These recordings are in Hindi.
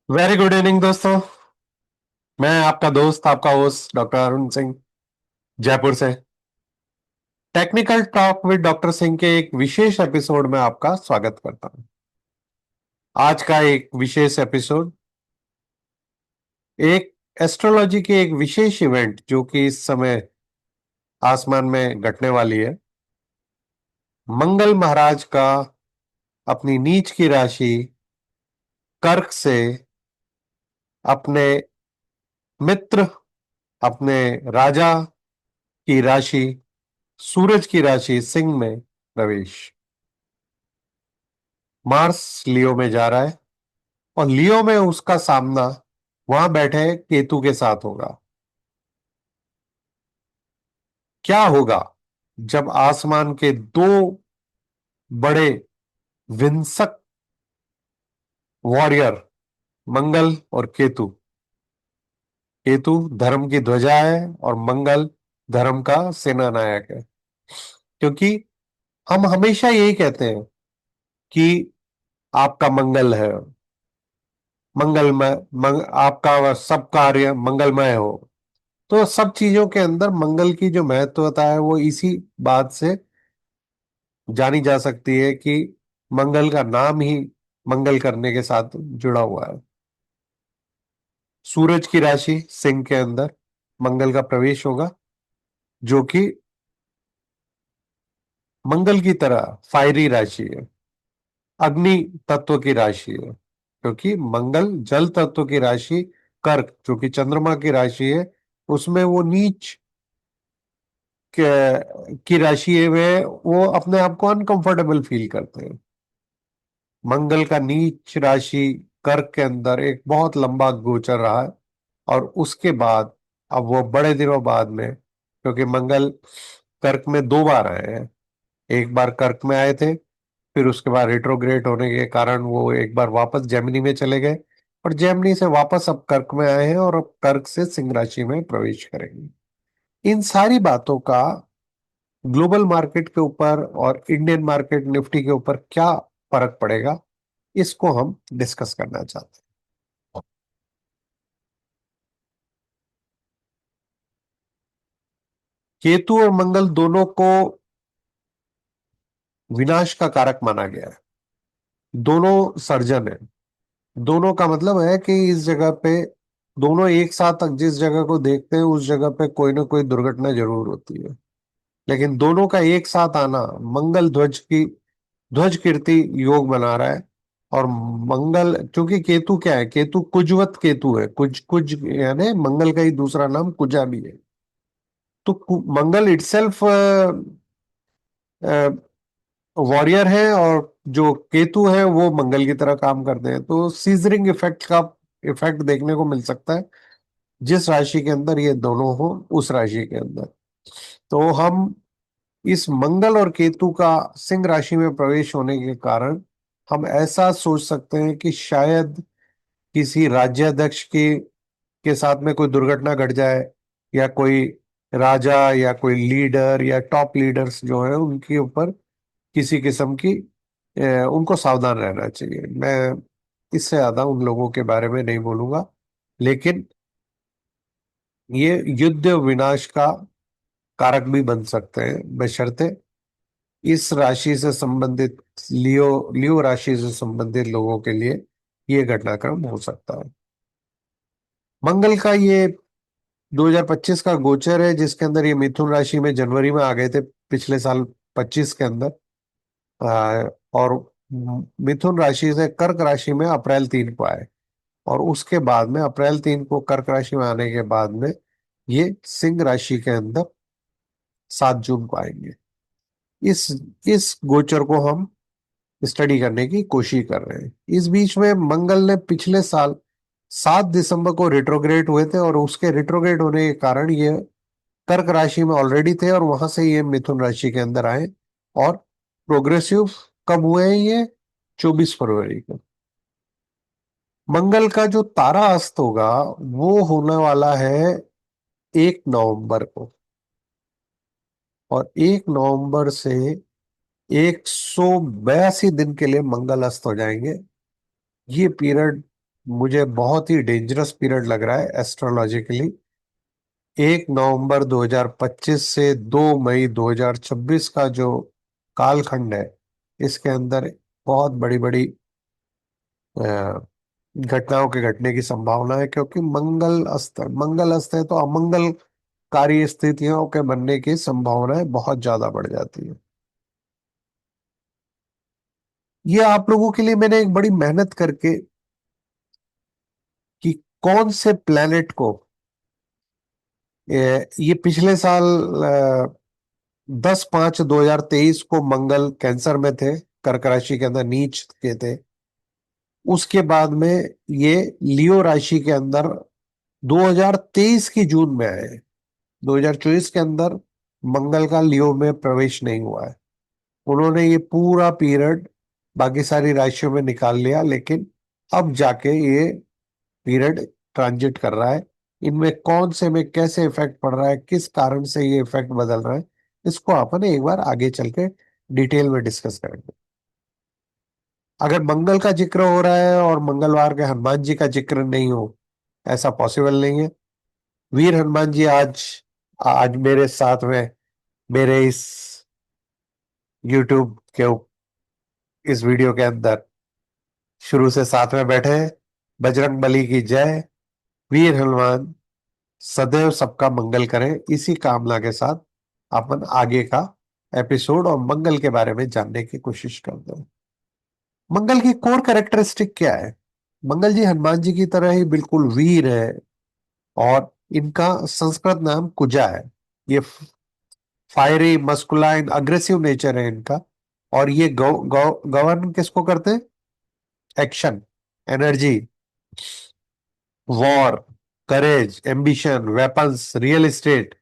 वेरी गुड इवनिंग दोस्तों। मैं आपका दोस्त आपका होस्ट डॉक्टर अरुण सिंह जयपुर से technical talk with doctor Singh के एक विशेष एपिसोड में आपका स्वागत करता हूं। आज का एक विशेष एपिसोड एक एस्ट्रोलॉजी के एक विशेष इवेंट जो कि इस समय आसमान में घटने वाली है। मंगल महाराज का अपनी नीच की राशि कर्क से अपने मित्र अपने राजा की राशि सूरज की राशि सिंह में प्रवेश। मार्स लियो में जा रहा है और लियो में उसका सामना वहां बैठे केतु के साथ होगा। क्या होगा जब आसमान के दो बड़े विंसक वॉरियर मंगल और केतु। केतु धर्म की ध्वजा है और मंगल धर्म का सेना नायक है। क्योंकि हम हमेशा यही कहते हैं कि आपका मंगल है, मंगलमय आपका सब कार्य मंगलमय हो। तो सब चीजों के अंदर मंगल की जो महत्वता है वो इसी बात से जानी जा सकती है कि मंगल का नाम ही मंगल करने के साथ जुड़ा हुआ है। सूरज की राशि सिंह के अंदर मंगल का प्रवेश होगा, जो कि मंगल की तरह फायरी राशि है, अग्नि तत्व की राशि है। क्योंकि मंगल जल तत्व की राशि कर्क जो कि चंद्रमा की राशि है, उसमें वो नीच की राशि है। वे वो अपने आप को अनकंफर्टेबल फील करते हैं। मंगल का नीच राशि कर्क के अंदर एक बहुत लंबा गोचर रहा है और उसके बाद अब वो बड़े दिनों बाद में, क्योंकि मंगल कर्क में दो बार आए हैं। एक बार कर्क में आए थे, फिर उसके बाद रिट्रोग्रेड होने के कारण वो एक बार वापस जेमिनी में चले गए और जेमिनी से वापस अब कर्क में आए हैं और अब कर्क से सिंह राशि में प्रवेश करेंगे। इन सारी बातों का ग्लोबल मार्केट के ऊपर और इंडियन मार्केट निफ्टी के ऊपर क्या फर्क पड़ेगा, इसको हम डिस्कस करना चाहते हैं। केतु और मंगल दोनों को विनाश का कारक माना गया है। दोनों सर्जन है। दोनों का मतलब है कि इस जगह पे दोनों एक साथ जिस जगह को देखते हैं उस जगह पे कोई ना कोई दुर्घटना जरूर होती है। लेकिन दोनों का एक साथ आना मंगल ध्वज कीर्ति योग बना रहा है। और मंगल चूंकि केतु क्या है, केतु कुजवत केतु है। कुज कुज यानी मंगल का ही दूसरा नाम कुजा भी है। तो मंगल इटसेल्फ वॉरियर है और जो केतु है वो मंगल की तरह काम करते हैं। तो सीजरिंग इफेक्ट का इफेक्ट देखने को मिल सकता है। जिस राशि के अंदर ये दोनों हो उस राशि के अंदर तो हम इस मंगल और केतु का सिंह राशि में प्रवेश होने के कारण हम ऐसा सोच सकते हैं कि शायद किसी राज्याध्यक्ष के साथ में कोई दुर्घटना घट जाए, या कोई राजा या कोई लीडर या टॉप लीडर्स जो है उनके ऊपर किसी किस्म की उनको सावधान रहना चाहिए। मैं इससे ज्यादा उन लोगों के बारे में नहीं बोलूंगा। लेकिन ये युद्ध विनाश का कारक भी बन सकते हैं, बशर्ते इस राशि से संबंधित लियो लियो राशि से संबंधित लोगों के लिए ये घटनाक्रम हो सकता है। मंगल का ये 2025 का गोचर है, जिसके अंदर ये मिथुन राशि में जनवरी में आ गए थे पिछले साल 25 के अंदर। और मिथुन राशि से कर्क राशि में अप्रैल 3 को आए और उसके बाद में अप्रैल 3 को कर्क राशि में आने के बाद में ये सिंह राशि के अंदर 7 जून को आएंगे। इस इस गोचर को हम स्टडी करने की कोशिश कर रहे हैं। इस बीच में मंगल ने पिछले साल 7 दिसंबर को रिट्रोग्रेड हुए थे और उसके रिट्रोग्रेड होने के कारण ये कर्क राशि में ऑलरेडी थे और वहां से ये मिथुन राशि के अंदर आए। और प्रोग्रेसिव कब हुए हैं ये? 24 फरवरी को। मंगल का जो तारा अस्त होगा वो होने वाला है 1 नवंबर को। और 1 नवंबर से 182 दिन के लिए मंगल अस्त हो जाएंगे। ये पीरियड मुझे बहुत ही डेंजरस पीरियड लग रहा है एस्ट्रोलॉजिकली। 1 नवंबर 2025 से 2 मई 2026 का जो कालखंड है, इसके अंदर बहुत बड़ी बड़ी घटनाओं के घटने की संभावना है, क्योंकि मंगल अस्त है तो अमंगलकारी स्थितियों के बनने की संभावनाएं बहुत ज्यादा बढ़ जाती है। ये आप लोगों के लिए मैंने एक बड़ी मेहनत करके कि कौन से प्लेनेट को, ये पिछले साल 10/5/2023 को मंगल कैंसर में थे, कर्क राशि के अंदर नीच के थे। उसके बाद में ये लियो राशि के अंदर 2023 की जून में आए। 2024 के अंदर मंगल का लियो में प्रवेश नहीं हुआ है। उन्होंने ये पूरा पीरियड बाकी सारी राशियों में निकाल लिया, लेकिन अब जाके ये पीरियड ट्रांजिट कर रहा है। इनमें कौन से में कैसे इफेक्ट पड़ रहा है, किस कारण से ये इफेक्ट बदल रहा है, इसको अपन एक बार आगे चल के डिटेल में डिस्कस करेंगे। अगर मंगल का जिक्र हो रहा है और मंगलवार के हनुमान जी का जिक्र नहीं हो, ऐसा पॉसिबल नहीं है। वीर हनुमान जी आज आज मेरे साथ में, मेरे इस यूट्यूब के इस वीडियो के अंदर शुरू से साथ में बैठे हैं। बजरंग बली की जय। वीर हनुमान सदैव सबका मंगल करें, इसी कामना के साथ अपन आगे का एपिसोड और मंगल के बारे में जानने की कोशिश करते हैं। मंगल की कोर कैरेक्टरिस्टिक क्या है? मंगल जी हनुमान जी की तरह ही बिल्कुल वीर है, और इनका संस्कृत नाम कुजा है। ये फायरी, मस्कुलाइन, अग्रेसिव नेचर है इनका। और ये गवर्न किसको करते हैं? एक्शन, एनर्जी, वॉर, करेज, एम्बिशन, वेपन्स, रियल एस्टेट,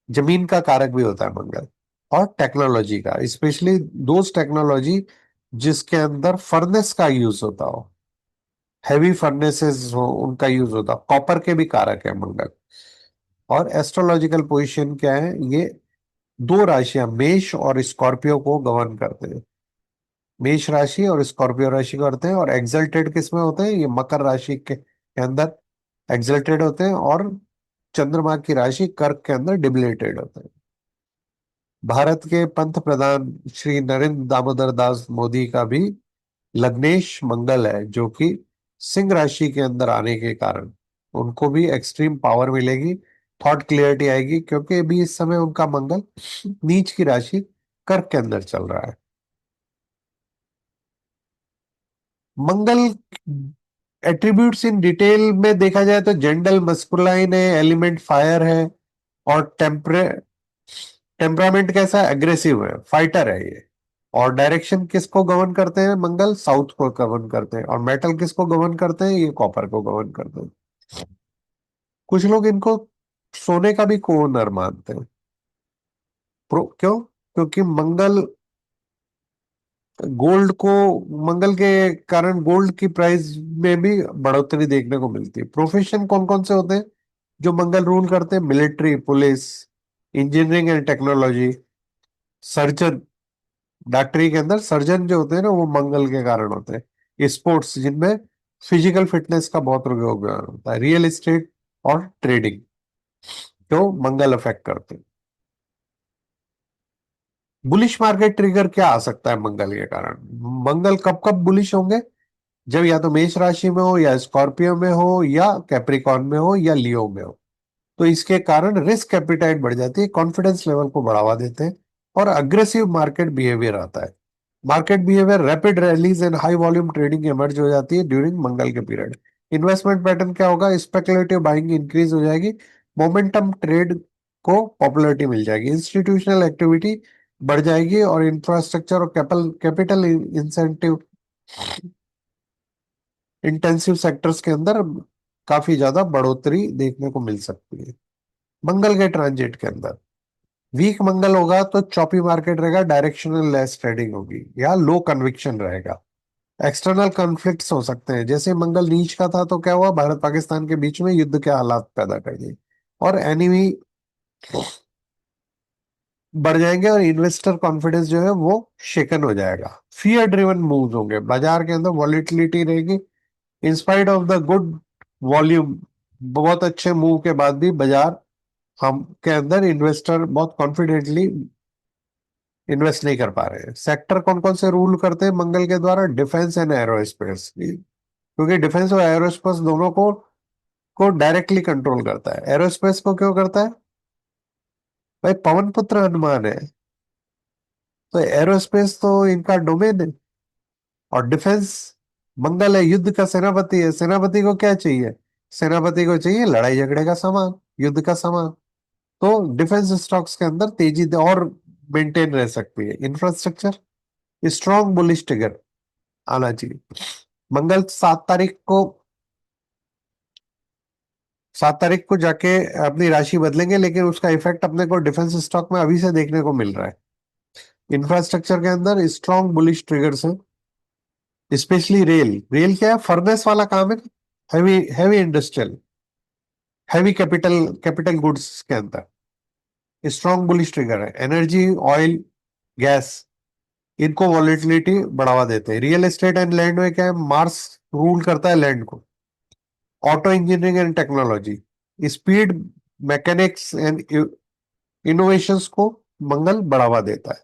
जमीन का कारक भी होता है मंगल। और टेक्नोलॉजी का, स्पेशली दोज टेक्नोलॉजी जिसके अंदर फर्नेस का यूज होता हो, हैवी फर्नेसेस हो, उनका यूज होता। कॉपर के भी कारक है मंगल। और एस्ट्रोलॉजिकल पोजीशन क्या है? ये दो राशियां मेष और स्कॉर्पियो को गवर्न करते हैं। मेष राशि और स्कॉर्पियो राशि को करते हैं। और एग्जल्टेड किसमें होते हैं? ये मकर राशि के अंदर एग्जल्टेड होते हैं, और चंद्रमा की राशि कर्क के अंदर डिबिलेटेड होते हैं। भारत के पंत प्रधान श्री नरेंद्र दामोदर दास मोदी का भी लग्नेश मंगल है, जो कि सिंह राशि के अंदर आने के कारण उनको भी एक्सट्रीम पावर मिलेगी, थॉट क्लियरिटी आएगी, क्योंकि अभी इस समय उनका मंगल नीच की राशि कर्क के अंदर चल रहा है। मंगल एट्रीब्यूट्स इन डिटेल में देखा जाए तो जेंडल मस्कुलाइन है, एलिमेंट फायर है, और टेम्परामेंट कैसा है? एग्रेसिव है, फाइटर है ये। और डायरेक्शन किसको गवर्न करते हैं? मंगल साउथ को गवर्न करते हैं। और मेटल किसको गवर्न करते हैं? ये कॉपर को गवर्न करते हैं। कुछ लोग इनको सोने का भी कोनर मानते हैं। क्यों? क्योंकि गोल्ड को मंगल के कारण गोल्ड की प्राइस में भी बढ़ोतरी देखने को मिलती है। प्रोफेशन कौन कौन से होते हैं जो मंगल रूल करते हैं? Military, police, engineering and technology, surgeon. डॉक्टरी के अंदर सर्जन जो होते हैं ना, वो मंगल के कारण होते हैं। स्पोर्ट्स, जिनमें फिजिकल फिटनेस का बहुत योगदान होता है। रियल एस्टेट और ट्रेडिंग, जो मंगल अफेक्ट करते हैं। बुलिश मार्केट ट्रिगर क्या आ सकता है मंगल के कारण? मंगल कब कब बुलिश होंगे? जब या तो मेष राशि में हो, या स्कॉर्पियो में हो, या कैप्रिकॉर्न में हो, या लियो में हो। तो इसके कारण रिस्क एपिटाइट बढ़ जाती है, कॉन्फिडेंस लेवल को बढ़ावा देते हैं, और अग्रेसिव मार्केट बिहेवियर आता है। Market behaviour, rapid rallies and high volume trading emerge हो जाती है ड्यूरिंग मंगल के पीरियड। इन्वेस्टमेंट पैटर्न क्या होगा? स्पेकुलेटिव बाइंग इंक्रीज हो जाएगी, मोमेंटम ट्रेड को पॉपुलैरिटी मिल जाएगी, इंस्टीट्यूशनल एक्टिविटी बढ़ जाएगी, और इंफ्रास्ट्रक्चर और कैपिटल इंसेंटिव इंटेंसिव सेक्टर्स के अंदर काफी ज्यादा बढ़ोतरी देखने को मिल सकती है मंगल के ट्रांजिट के अंदर। वीक मंगल होगा तो चॉपी मार्केट रहेगा, डायरेक्शनल लेस ट्रेडिंग होगी, या लो कन्विक्शन रहेगा। एक्सटर्नल कॉन्फ्लिक्ट्स हो सकते हैं, जैसे मंगल नीच का था तो क्या हुआ? भारत पाकिस्तान के बीच में युद्ध के हालात पैदा कर दिए, और एनिमी बढ़ जाएंगे, और इन्वेस्टर कॉन्फिडेंस जो है वो शेकन हो जाएगा। फियर ड्रिवन मूव्स होंगे, बाजार के अंदर वॉलीटिलिटी रहेगी, in spite of the good volume, बहुत अच्छे मूव के बाद भी बाजार हम के अंदर इन्वेस्टर बहुत कॉन्फिडेंटली इन्वेस्ट नहीं कर पा रहे हैं। सेक्टर कौन कौन से रूल करते हैं मंगल के द्वारा? डिफेंस एंड एरोस्पेस, क्योंकि डिफेंस और एरोस्पेस दोनों को डायरेक्टली कंट्रोल करता है। एरोस्पेस को क्यों करता है? भाई पवन पुत्र हनुमान है, तो एरोस्पेस तो इनका डोमेन है। और डिफेंस, मंगल है युद्ध का सेनापति है, सेनापति को क्या चाहिए? सेनापति को चाहिए लड़ाई झगड़े का सामान, युद्ध का सामान। तो डिफेंस स्टॉक्स के अंदर तेजी और मेंटेन रह सकती है। इंफ्रास्ट्रक्चर, स्ट्रॉन्ग बुलिश ट्रिगर आना चाहिए। मंगल 7 तारीख को जाके अपनी राशि बदलेंगे, लेकिन उसका इफेक्ट अपने को डिफेंस स्टॉक में अभी से देखने को मिल रहा है। इंफ्रास्ट्रक्चर के अंदर स्ट्रॉन्ग बुलिश ट्रिगर्स हैं, स्पेशली रेल। रेल क्या है? फर्नेस वाला काम है, heavy heavy industrial, heavy capital capital goods के अंदर स्ट्रॉन्ग बुलिश ट्रिगर है। एनर्जी, ऑयल, गैस, इनको वॉलेटिलिटी बढ़ावा देते हैं। रियल एस्टेट एंड लैंड में क्या है? मार्स रूल करता है लैंड को। Auto engineering and technology, speed, mechanics and innovations को मंगल बढ़ावा देता है।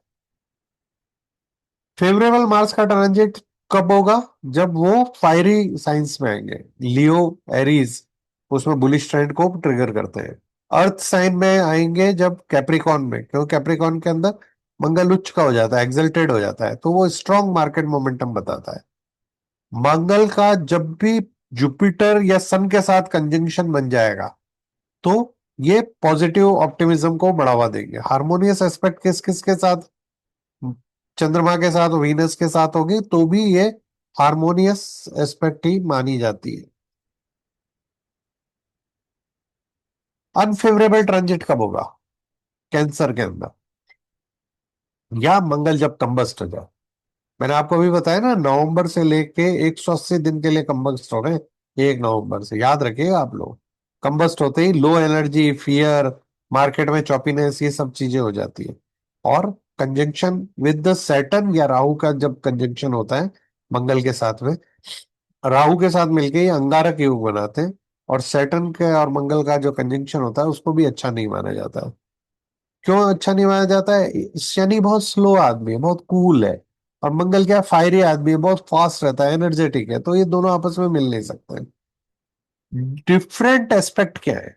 फेवरेबल मार्स का ट्रांजिट कब होगा? जब वो फायरी साइंस में आएंगे, लियो, एरीज, उसमें बुलिश ट्रेंड को ट्रिगर करते हैं। अर्थ साइन में आएंगे जब कैप्रिकॉन में, क्यों कैप्रिकॉन के अंदर मंगल उच्च का हो जाता है, एक्सल्टेड हो जाता है, तो वो स्ट्रॉन्ग मार्केट मोमेंटम बताता है। मंगल का जब भी जुपिटर या सन के साथ कंजंक्शन बन जाएगा, तो ये पॉजिटिव ऑप्टिमिज्म को बढ़ावा देंगे। हार्मोनियस एस्पेक्ट किस किस के साथ? चंद्रमा के साथ, वीनस के साथ होगी, तो भी ये हार्मोनियस एस्पेक्ट ही मानी जाती है। अनफेवरेबल ट्रांजिट कब होगा? कैंसर के अंदर, या मंगल जब कंबस्ट हो जाए। मैंने आपको अभी बताया ना, नवंबर से लेके 180 दिन के लिए कंबस्ट हो रहे हैं। 1 नवंबर से, याद रखिएगा आप लोग। कंबस्ट होते ही लो एनर्जी, फियर, मार्केट में चॉपीनेस, ये सब चीजें हो जाती है। और कंजंक्शन विद द सैटर्न या राहु का जब कंजंक्शन होता है मंगल के साथ में, राहु के साथ मिलके ये अंगारक योग बनाते हैं। और सैटर्न के और मंगल का जो कंजंक्शन होता है उसको भी अच्छा नहीं माना जाता है। क्यों अच्छा नहीं माना जाता है? शनि बहुत स्लो आदमी है, बहुत कूल है। और मंगल क्या, फायरी आदमी है, बहुत फास्ट रहता है, एनर्जेटिक है, तो ये दोनों आपस में मिल नहीं सकते। डिफरेंट एस्पेक्ट क्या है?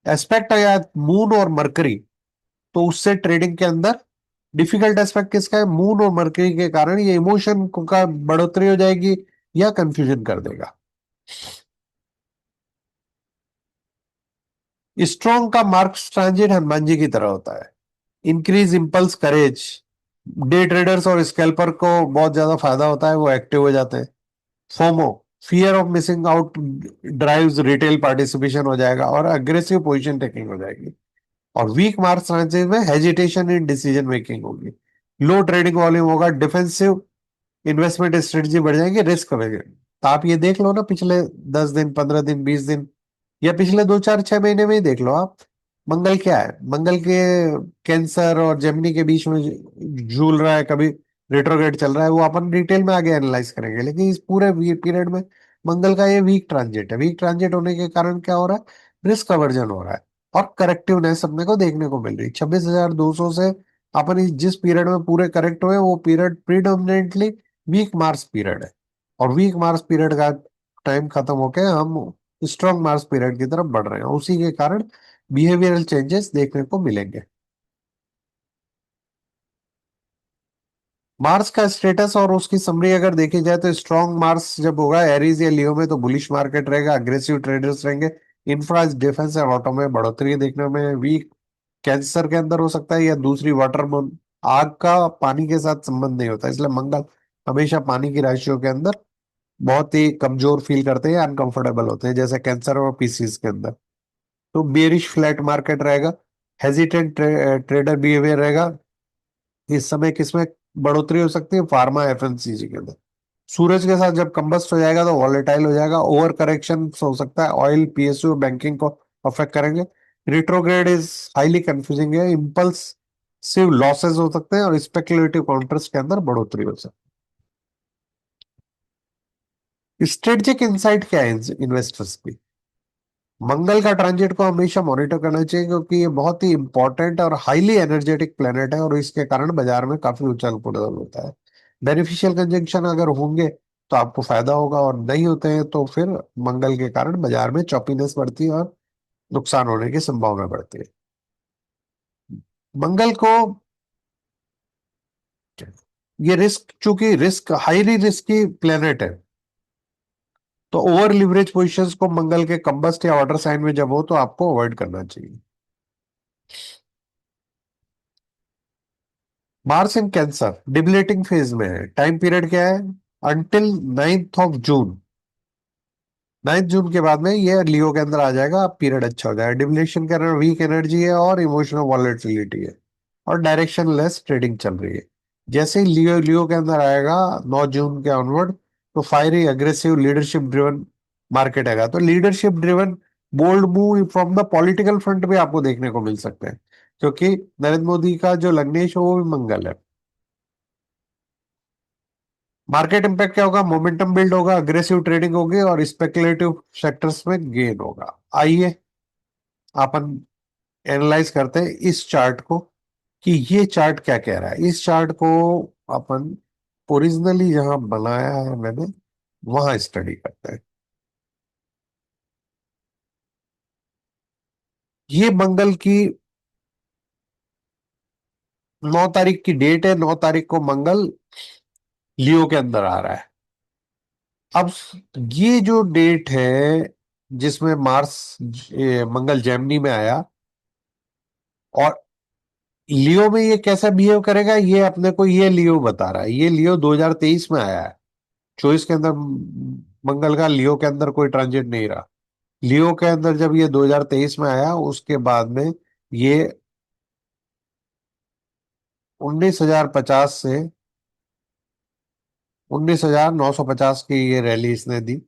एस्पेक्ट है मून और मरकरी, तो उससे ट्रेडिंग के अंदर डिफिकल्ट एस्पेक्ट किसका है? मून और मरकरी के कारण ये इमोशन का बढ़ोतरी हो जाएगी या कंफ्यूजन कर देगा। स्ट्रॉन्ग का मार्क्स ट्रांजिट हनुमान जी की तरह होता है। इंक्रीज इम्पल्स करेज, डे ट्रेडर्स और स्कैल्पर को बहुत ज्यादा फायदा होता है, वो एक्टिव हो जाते हैं। FOMO, fear of missing out, drives retail participation हो जाएगा और अग्रेसिव पोजीशन टेकिंग हो जाएगी। और वीक मार्क्स ट्रांजिट में हेजिटेशन इन डिसीजन मेकिंग होगी, लो ट्रेडिंग वॉल्यूम होगा, डिफेंसिव इन्वेस्टमेंट स्ट्रेटजी बढ़ जाएंगे, रिस्क बढ़ेगा। तो आप ये देख लो ना, पिछले 10 दिन, 15 दिन, 20 दिन, या पिछले 2 4 6 महीने में ही देख लो आप। मंगल क्या है? मंगल के कैंसर और जेमिनी के बीच में झूल रहा है, कभी रेट्रोग्रेड चल रहा है, वो अपन डिटेल में आगे एनालाइज करेंगे। लेकिन इस पूरे पीरियड में मंगल का ये वीक ट्रांजिट है। वीक ट्रांजिट होने के कारण क्या हो रहा है? रिस्क अवर्जन हो रहा है और करेक्टिवनेस अपने को देखने को मिल रही है। 26,200 से अपन जिस पीरियड में पूरे करेक्ट हुए, वो period predominantly weak Mars period है। और वीक मार्स पीरियड का टाइम खत्म होके हम स्ट्रॉन्ग मार्स पीरियड की तरफ बढ़ रहे हैं, उसी के कारण बिहेवियरल चेंजेस देखने को मिलेंगे। मार्स का स्टेटस और उसकी समरी अगर देखी जाए, तो स्ट्रॉन्ग मार्स जब होगा एरीज या लियो में, तो बुलिश मार्केट रहेगा, अग्रेसिव ट्रेडर्स रहेंगे, इंफ्रा, डिफेंस और ऑटो में बढ़ोतरी देखने में। वीक कैंसर के अंदर हो सकता है, या दूसरी वाटर मून, आग का पानी के साथ संबंध नहीं होता, इसलिए मंगल हमेशा पानी की राशियों के अंदर बहुत ही कमजोर फील करते हैं, अनकंफर्टेबल होते हैं, जैसे कैंसर और पीसीज के अंदर। तो बेरिश फ्लैट मार्केट रहेगा, हेजिटेंट ट्रेडर बिहेवियर रहेगा। इस समय किसमें बढ़ोतरी हो सकती है? फार्मा, एफएमसीजी के अंदर। सूरज के साथ जब कंबस्ट हो जाएगा तो वॉलेटाइल हो जाएगा, ओवर करेक्शन हो सकता है, ऑयल, पीएसयू, बैंकिंग को अफेक्ट करेंगे। रिट्रोग्रेड इज हाईली कंफ्यूजिंग है, इम्पल्स सिर्फ लॉसेस हो सकते हैं और स्पेकुलेटिव काउंटर्स के अंदर बढ़ोतरी हो सकती है। स्ट्रेटेजिक इंसाइट क्या है इन्वेस्टर्स की? मंगल का ट्रांजिट को हमेशा मॉनिटर करना चाहिए, क्योंकि ये बहुत ही इंपॉर्टेंट और हाईली एनर्जेटिक प्लेनेट है, और इसके कारण बाजार में काफी उछल पुछल होता है। बेनिफिशियल कंजंक्शन अगर होंगे तो आपको फायदा होगा, और नहीं होते हैं तो फिर मंगल के कारण बाजार में चॉपीनेस बढ़ती है और नुकसान होने की संभावना बढ़ती है। मंगल को ये रिस्क, चूंकि रिस्क हाईली रिस्की प्लेनेट है, तो ओवर लिवरेज पोजिशंस को मंगल के कंबस्ट या वाटर साइन में जब हो तो आपको अवॉइड करना चाहिए। मार्स इन कैंसर डिबिलेटिंग फेज में है। टाइम पीरियड क्या है? अंटिल 9 जून। 9 जून के बाद में ये लियो के अंदर आ जाएगा, पीरियड अच्छा हो जाएगा। डिबिलेशन के कारण वीक एनर्जी है और इमोशनल वॉलेटिलिटी है, और डायरेक्शन लेस ट्रेडिंग चल रही है। जैसे ही लियो लियो के अंदर आएगा 9 जून के ऑनवर्ड, तो fiery aggressive leadership driven market आएगा। तो leadership driven bold move from the political front भी आपको देखने को मिल सकते हैं, क्योंकि नरेंद्र मोदी का जो लग्नेश है वो भी मंगल है। मार्केट इंपैक्ट क्या होगा? मोमेंटम बिल्ड होगा, अग्रेसिव ट्रेडिंग होगी, और स्पेकुलेटिव सेक्टर्स में गेन होगा। आइए अपन एनालाइज करते हैं इस चार्ट को, कि ये चार्ट क्या कह रहा है। इस चार्ट को अपन ओरिजिनली जहां बनाया है मैंने, वहां स्टडी करते हैं। ये मंगल की 9 तारीख की डेट है। 9 तारीख को मंगल लियो के अंदर आ रहा है। अब ये जो डेट है जिसमें मंगल जेमिनी में आया, और लियो में ये कैसा बिहेव करेगा, ये अपने को ये लियो बता रहा है। ये लियो 2023 में आया है। 24 के अंदर मंगल का लियो के अंदर कोई ट्रांजिट नहीं रहा। लियो के अंदर जब ये 2023 में आया, उसके बाद में ये 19,050 से 19,950 की ये रैली इसने दी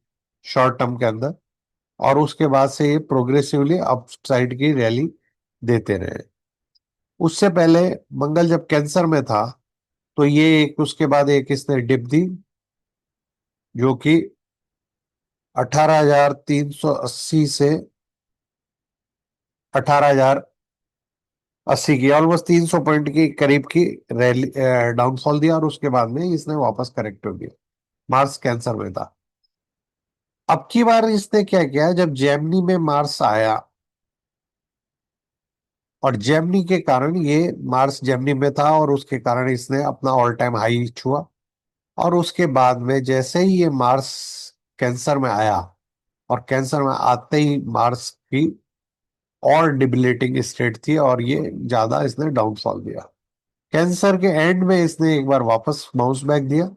शॉर्ट टर्म के अंदर, और उसके बाद से ये प्रोग्रेसिवली अप साइड की रैली देते रहे। उससे पहले मंगल जब कैंसर में था, तो ये एक उसके बाद एक इसने डिप दी, जो कि 18,380 से 18,080 की, ऑलमोस्ट 300 पॉइंट की करीब की रैली डाउनफॉल दिया, और उसके बाद में इसने वापस करेक्ट हो गया। मार्स कैंसर में था। अब की बार इसने क्या किया, जब जेमिनी में मार्स आया, और जेमिनी के कारण ये मार्स जेमिनी में था, और उसके कारण इसने अपना ऑल टाइम हाई छुआ। और उसके बाद में जैसे ही ये मार्स कैंसर में आया, और कैंसर में आते ही मार्स की और डिबिलेटिंग स्टेट थी, और ये ज्यादा इसने डाउनफॉल दिया। कैंसर के एंड में इसने एक बार वापस बाउंस बैक दिया,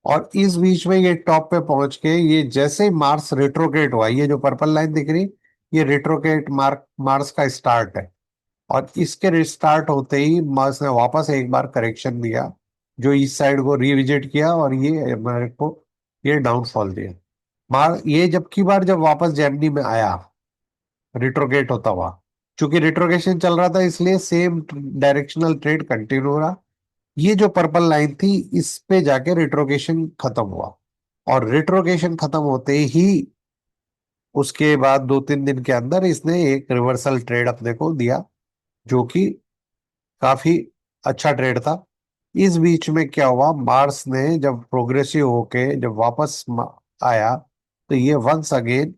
और इस बीच में ये टॉप पे पहुंच के, ये जैसे ही मार्स रेट्रोग्रेड हुआ, ये जो पर्पल लाइन दिख रही, ये रेट्रोग्रेड मार्स का स्टार्ट है। और इसके रिस्टार्ट होते ही मार्स ने वापस एक बार करेक्शन दिया, जो इस साइड को रिविजिट किया, और ये हमारे को ये डाउनफॉल दिया। ये जब की बार जब वापस जेमिनी में आया, रिट्रोगेट होता हुआ, चूंकि रिट्रोगेशन चल रहा था, इसलिए सेम डायरेक्शनल ट्रेड कंटिन्यू रहा। ये जो पर्पल लाइन थी, इस पे जाके रिट्रोगेशन खत्म हुआ, और रिट्रोगेशन खत्म होते ही उसके बाद 2-3 दिन के अंदर इसने एक रिवर्सल ट्रेड अपने को दिया, जो कि काफी अच्छा ट्रेड था। इस बीच में क्या हुआ, मार्स ने जब प्रोग्रेसिव होके जब वापस आया, तो ये वंस अगेन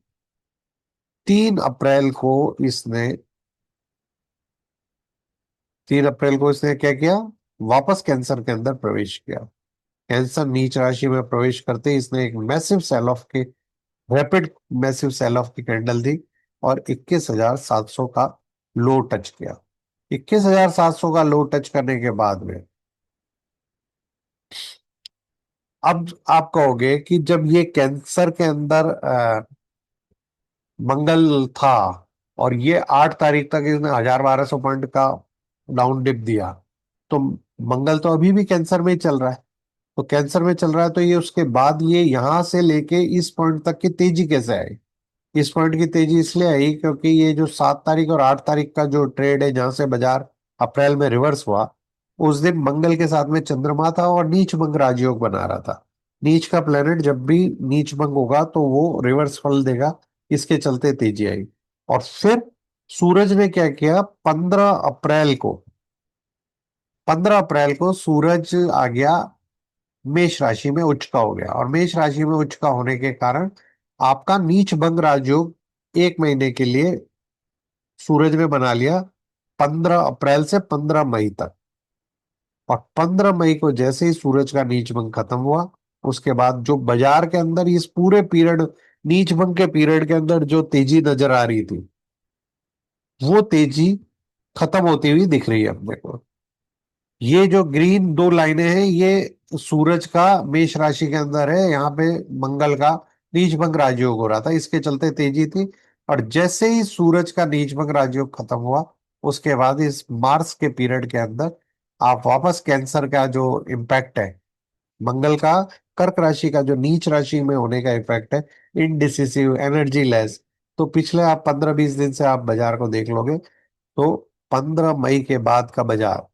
3 अप्रैल को इसने 3 अप्रैल को इसने क्या किया, वापस कैंसर के अंदर प्रवेश किया। कैंसर नीच राशि में प्रवेश करते ही इसने एक मैसिव सेल ऑफ की, रैपिड मैसिव सेल ऑफ की कैंडल दी, और 21,700 का लो टच किया। 21,700 का लो टच करने के बाद में, अब आप कहोगे कि जब ये कैंसर के अंदर मंगल था, और ये 8 तारीख तक इसने 1,000-1,200 पॉइंट का डाउन डिप दिया, तो मंगल तो अभी भी कैंसर में ही चल रहा है। तो कैंसर में चल रहा है, तो ये उसके बाद ये यहां से लेके इस पॉइंट तक की तेजी कैसे आई? इस पॉइंट की तेजी इसलिए आई क्योंकि ये जो 7 तारीख और 8 तारीख का जो ट्रेड है, जहां से बाजार अप्रैल में रिवर्स हुआ, उस दिन मंगल के साथ में चंद्रमा था, और नीच मंग राजयोग बना रहा था। नीच का प्लेनेट जब भी नीच भंग होगा तो वो रिवर्स फल देगा, इसके चलते तेजी आई। और फिर सूरज ने क्या किया, 15 अप्रैल को, 15 अप्रैल को सूरज आ गया मेष राशि में, उच्च का हो गया। और मेष राशि में उच्च का होने के कारण आपका नीच भंग राजयोग 1 महीने के लिए सूरज ने बना लिया, 15 अप्रैल से 15 मई तक। और 15 मई को जैसे ही सूरज का नीच भंग खत्म हुआ, उसके बाद जो बाजार के अंदर इस पूरे पीरियड, नीच भंग के पीरियड के अंदर जो तेजी नजर आ रही थी, वो तेजी खत्म होती हुई दिख रही है अपने को। ये जो ग्रीन 2 लाइनें हैं, ये सूरज का मेष राशि के अंदर है, यहाँ पे मंगल का नीच भंग राजयोग हो रहा था, इसके चलते तेजी थी। और जैसे ही सूरज का नीच भंग राजयोग खत्म हुआ, उसके बाद इस मार्स के पीरियड के अंदर आप वापस कैंसर का जो इम्पैक्ट है मंगल का, कर्क राशि का जो नीच राशि में होने का इफेक्ट है, इनडिसिसिव, एनर्जी लेस। तो पिछले आप 15-20 दिन से आप बाजार को देख लोगे, तो 15 मई के बाद का बाजार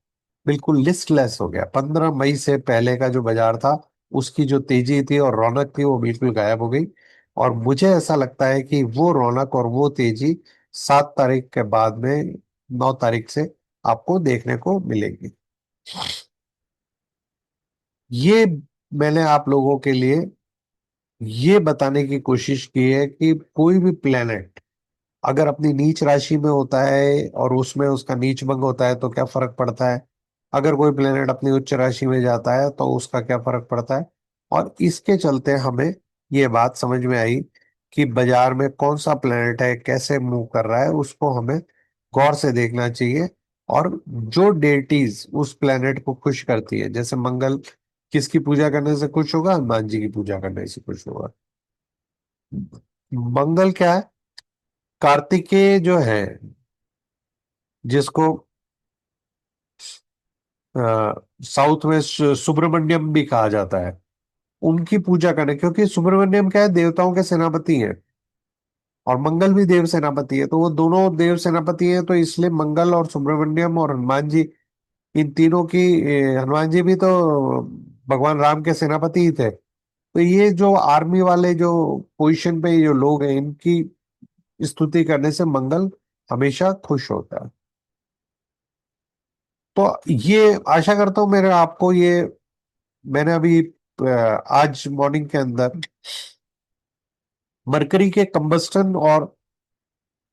बिल्कुल लिस्टलेस हो गया। 15 मई से पहले का जो बाजार था, उसकी जो तेजी थी और रौनक थी, वो बिल्कुल गायब हो गई। और मुझे ऐसा लगता है कि वो रौनक और वो तेजी 7 तारीख के बाद में, 9 तारीख से आपको देखने को मिलेगी। ये मैंने आप लोगों के लिए ये बताने की कोशिश की है कि कोई भी प्लेनेट अगर अपनी नीच राशि में होता है और उसमें उसका नीच भंग होता है तो क्या फर्क पड़ता है, अगर कोई प्लेनेट अपनी उच्च राशि में जाता है तो उसका क्या फर्क पड़ता है। और इसके चलते हमें ये बात समझ में आई कि बाजार में कौन सा प्लेनेट है, कैसे मूव कर रहा है, उसको हमें गौर से देखना चाहिए। और जो डेटीज उस प्लेनेट को खुश करती है, जैसे मंगल किसकी पूजा करने से खुश होगा, हनुमान जी की पूजा करने से खुश होगा। मंगल क्या है, कार्तिकेय जो है, जिसको साउथ में सुब्रमण्यम भी कहा जाता है, उनकी पूजा करें, क्योंकि सुब्रमण्यम क्या है, देवताओं के सेनापति हैं। और मंगल भी देव सेनापति है, तो वो दोनों देव सेनापति हैं, तो इसलिए मंगल और सुब्रमण्यम और हनुमान जी, इन तीनों की, हनुमान जी भी तो भगवान राम के सेनापति ही थे। तो ये जो आर्मी वाले जो पोजीशन पे जो लोग हैं, इनकी स्तुति करने से मंगल हमेशा खुश होता है। तो ये आशा करता हूँ मेरे आपको ये, मैंने अभी आज मॉर्निंग के अंदर मरकरी के कंबस्टन और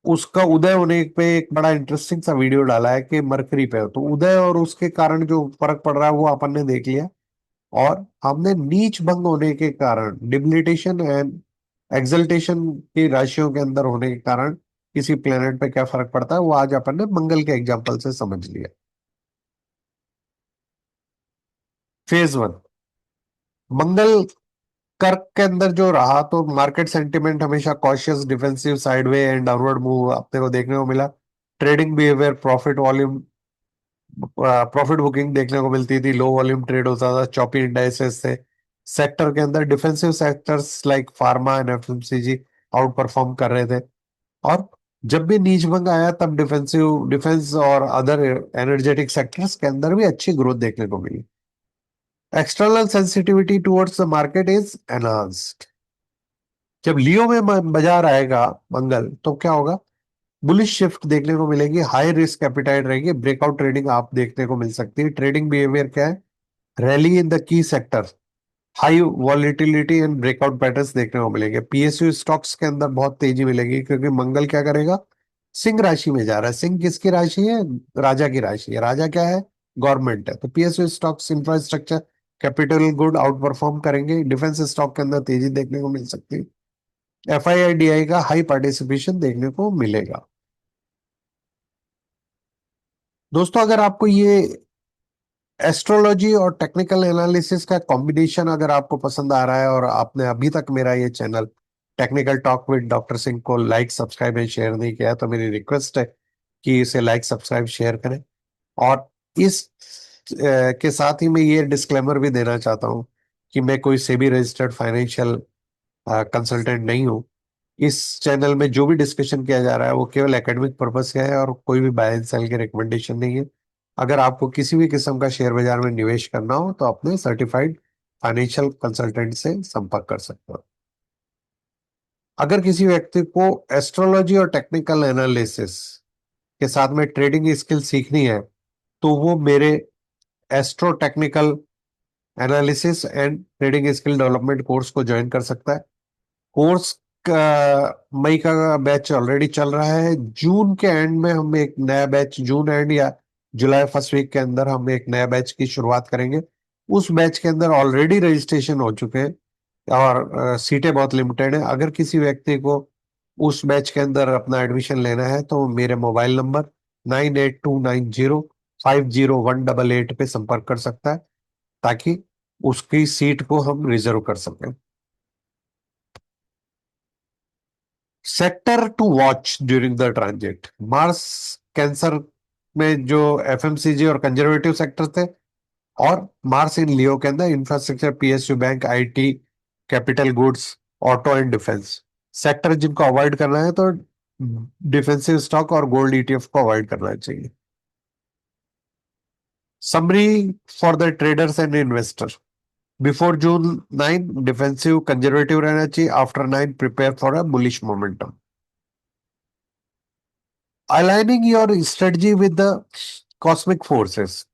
उसका उदय होने पे एक बड़ा इंटरेस्टिंग सा वीडियो डाला है कि मरकरी पे, तो उदय और उसके कारण जो फर्क पड़ रहा है वो अपन ने देख लिया। और हमने नीच भंग होने के कारण, डिबिलिटेशन एंड एक्सल्टेशन की राशियों के अंदर होने के कारण किसी प्लेनेट पे क्या फर्क पड़ता है, वो आज अपन ने मंगल के एग्जाम्पल से समझ लिया। फेज 1, मंगल कर्क के अंदर जो रहा, तो मार्केट सेंटिमेंट हमेशा cautious, defensive, sideway and downward move अपने को देखने को मिला। Trading behaviour, profit volume, profit booking देखने को मिलती थी, लो वॉल्यूम ट्रेड होता था, चॉपी इंडाइसेस से। सेक्टर के अंदर defensive sectors like pharma and FMCG out perform कर रहे थे। और जब भी नीच भंग आया, तब डिफेंसिव, डिफेंस और अदर एनर्जेटिक सेक्टर्स के अंदर भी अच्छी ग्रोथ देखने को मिली। External sensitivity towards the market is enhanced. जब लियो में बाजार आएगा मंगल, तो क्या होगा, बुलिश शिफ्ट देखने को मिलेगी, हाई रिस्क एपिटाइट रहेगी, ब्रेकआउट ट्रेडिंग आप देखने को मिल सकती है। ट्रेडिंग बिहेवियर क्या है, rally in the key sector, high volatility and breakout patterns देखने को मिलेंगे। पीएसयू स्टॉक्स के अंदर बहुत तेजी मिलेगी, क्योंकि मंगल क्या करेगा, सिंह राशि में जा रहा है। सिंह किसकी राशि है, राजा की राशि है। राजा क्या है, गवर्नमेंट है। तो PSU stocks, infrastructure, capital good out perform करेंगे। डिफेंस स्टॉक के अंदर तेजी देखने को मिल सकती है। एफआईआईडीआई का हाई पार्टिसिपेशन देखने को मिलेगा। दोस्तों, अगर आपको ये एस्ट्रोलॉजी और टेक्निकल एनालिसिस का कॉम्बिनेशन अगर आपको पसंद आ रहा है, और आपने अभी तक मेरा ये channel technical talk with doctor Singh को लाइक, सब्सक्राइब एंड शेयर नहीं किया है, तो मेरी रिक्वेस्ट है कि इसे लाइक, सब्सक्राइब, शेयर करें। और इस के साथ ही मैं ये डिस्क्लेमर भी देना चाहता हूँ कि मैं कोई सेबी रजिस्टर्ड फाइनेंशियल कंसल्टेंट नहीं हूँ। इस चैनल में जो भी डिस्कशन किया जा रहा है वो केवल एकेडमिक पर्पस का है, और कोई भी बाय एंड सेल की रिकमेंडेशन नहीं है। अगर आपको किसी भी किस्म का शेयर बाजार में निवेश करना हो, तो अपने सर्टिफाइड फाइनेंशियल कंसल्टेंट से संपर्क कर सकते हो। अगर किसी व्यक्ति को एस्ट्रोलॉजी और टेक्निकल एनालिसिस के साथ में ट्रेडिंग स्किल सीखनी है, तो वो मेरे astro technical analysis and trading skill development course को ज्वाइन कर सकता है। कोर्स का मई का बैच ऑलरेडी चल रहा है। जून के एंड में हम एक नया बैच, जून एंड या जुलाई फर्स्ट वीक के अंदर हम एक नया बैच की शुरुआत करेंगे। उस बैच के अंदर ऑलरेडी रजिस्ट्रेशन हो चुके हैं और सीटें बहुत लिमिटेड है। अगर किसी व्यक्ति को उस बैच के अंदर अपना एडमिशन लेना है तो मेरे मोबाइल नंबर 9829050188 पे संपर्क कर सकता है, ताकि उसकी सीट को हम रिजर्व कर सकें। Sector to watch during the transit, Mars Cancer में जो एफएमसीजी और कंजर्वेटिव सेक्टर थे, और मार्स इन लियो के अंदर infrastructure, PSU bank, IT, capital goods, auto and defence sector जिनको अवॉइड करना है, तो डिफेंसिव स्टॉक और गोल्ड ईटीएफ को अवॉइड करना चाहिए। Summary for the traders and investor, before June 9 defensive conservative रहना चाहिए, after 9 prepare for a bullish momentum. Aligning your strategy with the cosmic forces,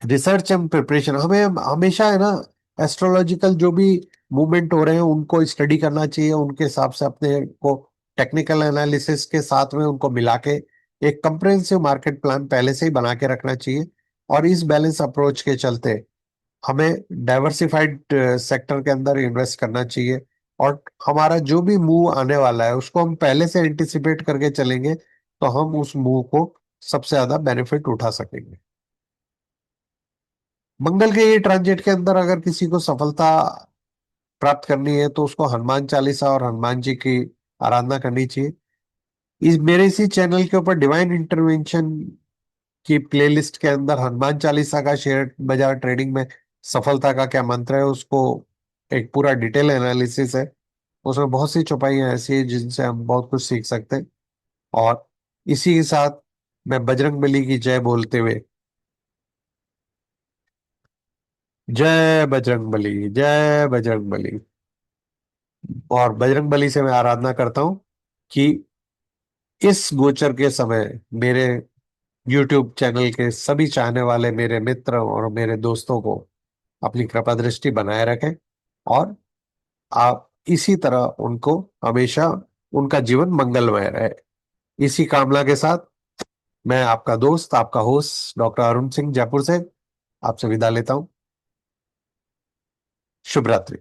research and preparation, हमें हमेशा है ना एस्ट्रोलॉजिकल जो भी मूवमेंट हो रहे हैं उनको स्टडी करना चाहिए, उनके हिसाब से अपने को टेक्निकल एनालिसिस के साथ में उनको मिला के एक कंप्रिहेंसिव मार्केट प्लान पहले से ही बना के रखना चाहिए। और इस बैलेंस अप्रोच के चलते हमें डाइवर्सिफाइड सेक्टर के अंदर इन्वेस्ट करना चाहिए। और हमारा जो भी मूव आने वाला है उसको हम पहले से एंटिसिपेट करके चलेंगे, तो हम उस मूव को सबसे ज्यादा बेनिफिट उठा सकेंगे। मंगल के ये ट्रांजिट के अंदर अगर किसी को सफलता प्राप्त करनी है तो उसको हनुमान चालीसा और हनुमान जी की आराधना करनी चाहिए। इस मेरे इसी चैनल के ऊपर डिवाइन इंटरवेंशन की प्लेलिस्ट के अंदर हनुमान चालीसा का शेयर बाजार ट्रेडिंग में सफलता का क्या मंत्र है, उसको एक पूरा डिटेल एनालिसिस है। उसमें बहुत सी चौपाइयां ऐसी है जिनसे हम बहुत कुछ सीख सकते हैं। और इसी के साथ मैं बजरंगबली की जय बोलते हुए, जय बजरंगबली, जय बजरंगबली, और बजरंगबली से मैं आराधना करता हूँ कि इस गोचर के समय मेरे YouTube चैनल के सभी चाहने वाले मेरे मित्र और मेरे दोस्तों को अपनी कृपा दृष्टि बनाए रखें, और आप इसी तरह उनको हमेशा उनका जीवन मंगलमय रहे। इसी कामना के साथ मैं आपका दोस्त, आपका होस्ट डॉक्टर अरुण सिंह जयपुर से आपसे विदा लेता हूँ। शुभ रात्रि।